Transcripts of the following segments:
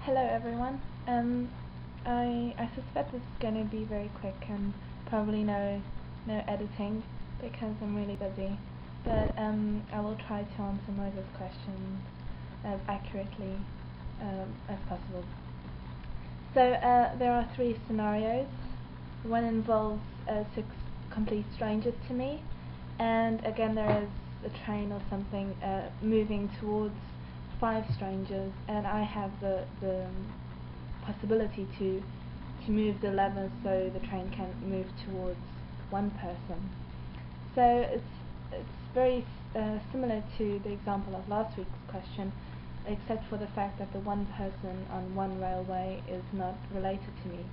Hello everyone. I suspect this is going to be very quick and probably no editing because I'm really busy. But I will try to answer Mozza's questions as accurately as possible. So there are three scenarios. One involves 6 complete strangers to me, and again there is a train or something moving towards 5 strangers, and I have the possibility to move the lever so the train can move towards one person. So it's very similar to the example of last week's question, except for the fact that the one person on one railway is not related to me.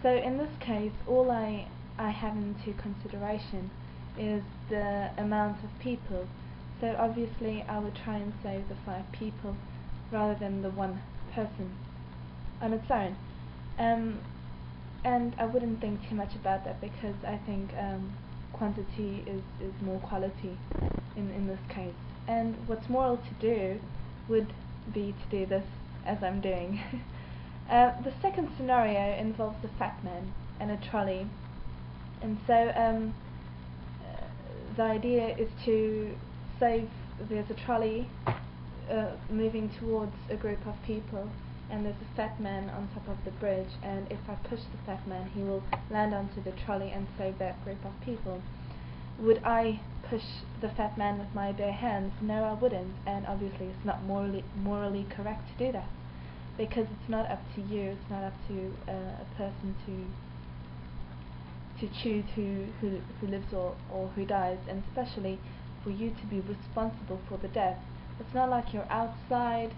So in this case, all I have into consideration is the amount of people. So obviously I would try and save the 5 people rather than the one person on its own. And I wouldn't think too much about that because I think quantity is more quality in this case. And what's moral to do would be to do this as I'm doing. The second scenario involves a fat man and a trolley. And so the idea is to save. There's a trolley moving towards a group of people, and there's a fat man on top of the bridge, and if I push the fat man, he will land onto the trolley and save that group of people. Would I push the fat man with my bare hands? No, I wouldn't, and obviously it's not morally correct to do that, because it's not up to you, it's not up to a person to choose who lives or who dies, and especially for you to be responsible for the death. It's not like you're outside,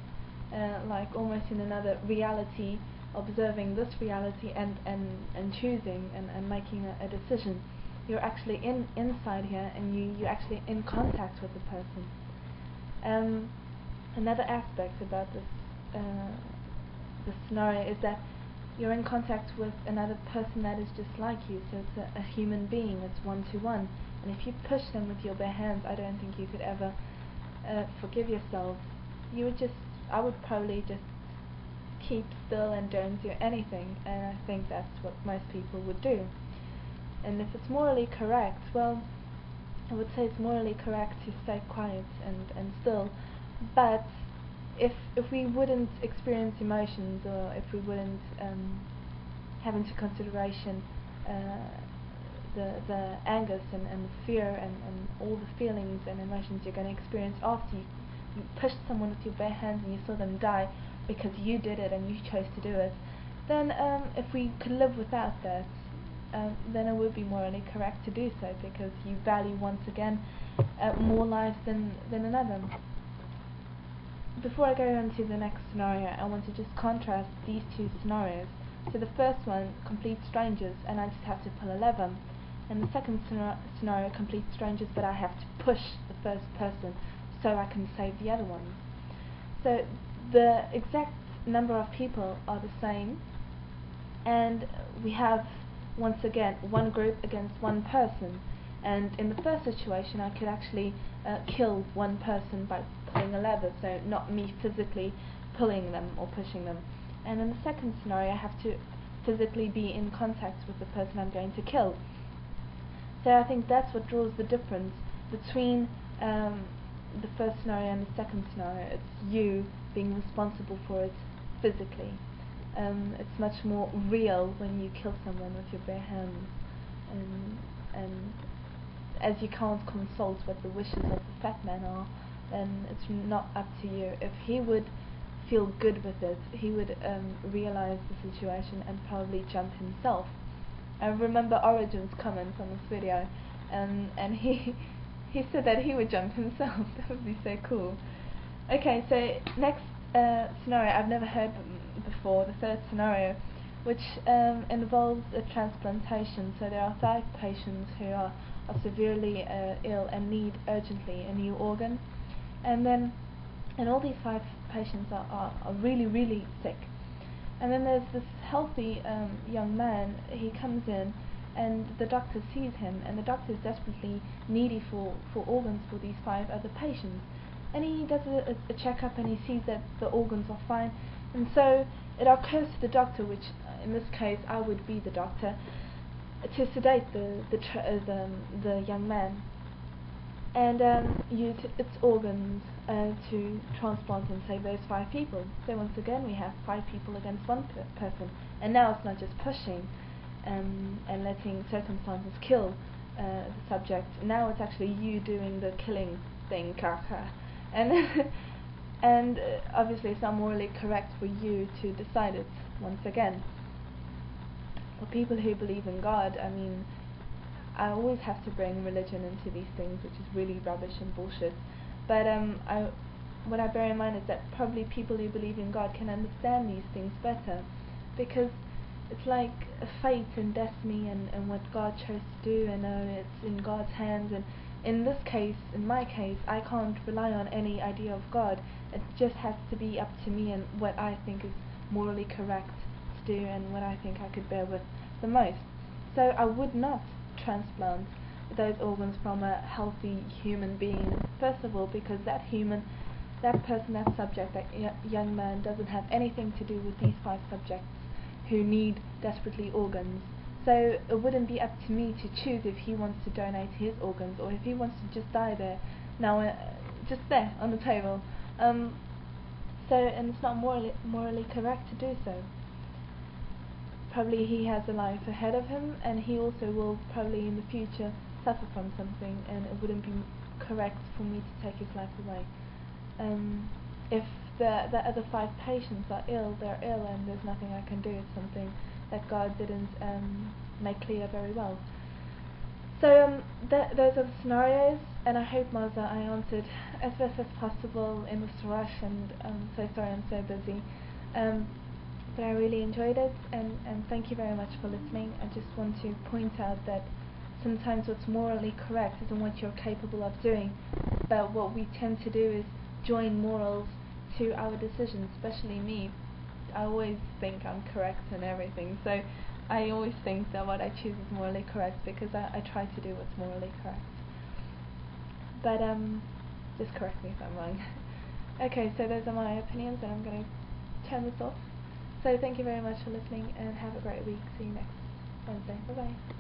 like almost in another reality, observing this reality and choosing and making a decision. You're actually inside here, and you're actually in contact with the person. Another aspect about this scenario is that you're in contact with another person that is just like you, so it's a human being, it's one-to-one, and if you push them with your bare hands, I don't think you could ever forgive yourself. I would probably just keep still and don't do anything, and I think that's what most people would do. And if it's morally correct, well, I would say it's morally correct to stay quiet and still, but if we wouldn't experience emotions, or if we wouldn't have into consideration the angst and the fear and all the feelings and emotions you're going to experience after you pushed someone with your bare hands and you saw them die because you did it and you chose to do it, then if we could live without that, then it would be morally correct to do so, because you value once again more lives than another. Before I go on to the next scenario, I want to just contrast these two scenarios. So the first one, complete strangers, and I just have to pull a lever. And the second scenario, complete strangers, but I have to push the first person so I can save the other ones. So the exact number of people are the same, and we have, once again, one group against one person. And in the first situation, I could actually kill one person by pulling a lever, so not me physically pulling them or pushing them. And in the second scenario, I have to physically be in contact with the person I'm going to kill. So I think that's what draws the difference between the first scenario and the second scenario. It's you being responsible for it physically. It's much more real when you kill someone with your bare hands, and as you can't consult what the wishes of the fat man are, then it's not up to you. If he would feel good with it, he would realize the situation and probably jump himself. I remember Orygyn's comments on this video, and he said that he would jump himself. That would be so cool. Okay, so next scenario I've never heard before, the third scenario, which involves a transplantation. So there are 5 patients who are severely ill and need urgently a new organ, and all these 5 patients are really sick. And then there's this healthy young man. He comes in, and the doctor sees him, and the doctor is desperately needy for organs for these 5 other patients. And he does a checkup, and he sees that the organs are fine, And so it occurs to the doctor, which in this case I would be the doctor, to sedate the young man and use its organs to transplant and save those 5 people. So once again we have 5 people against 1 person, and now it's not just pushing and letting circumstances kill the subject. Now it's actually you doing the killing thing, and and obviously it's not morally correct for you to decide it once again. For people who believe in God, I mean, I always have to bring religion into these things, which is really rubbish and bullshit. But what I bear in mind is that probably people who believe in God can understand these things better, because it's like a fate and destiny and what God chose to do, and it's in God's hands. And in this case, in my case, I can't rely on any idea of God. It just has to be up to me and what I think is morally correct to do and what I think I could bear with the most. So I would not transplant those organs from a healthy human being, first of all because that person, that subject, that young man doesn't have anything to do with these 5 subjects who need desperately organs. So it wouldn't be up to me to choose if he wants to donate his organs or if he wants to just die there, now just there on the table. So, and it's not morally correct to do so. Probably he has a life ahead of him, and he also will probably in the future suffer from something, and it wouldn't be correct for me to take his life away. If the other 5 patients are ill, they're ill, and there's nothing I can do. It's something that God didn't make clear very well. So those are the scenarios, and I hope, Mozza, I answered as best as possible in this rush, and I'm so sorry I'm so busy. But I really enjoyed it, and thank you very much for listening. I just want to point out that sometimes what's morally correct isn't what you're capable of doing, but what we tend to do is join morals to our decisions, especially me. I always think I'm correct in everything, so I always think that what I choose is morally correct because I try to do what's morally correct. But just correct me if I'm wrong. Okay, so those are my opinions, and I'm going to turn this off. So thank you very much for listening, and have a great week. See you next Wednesday. Bye bye.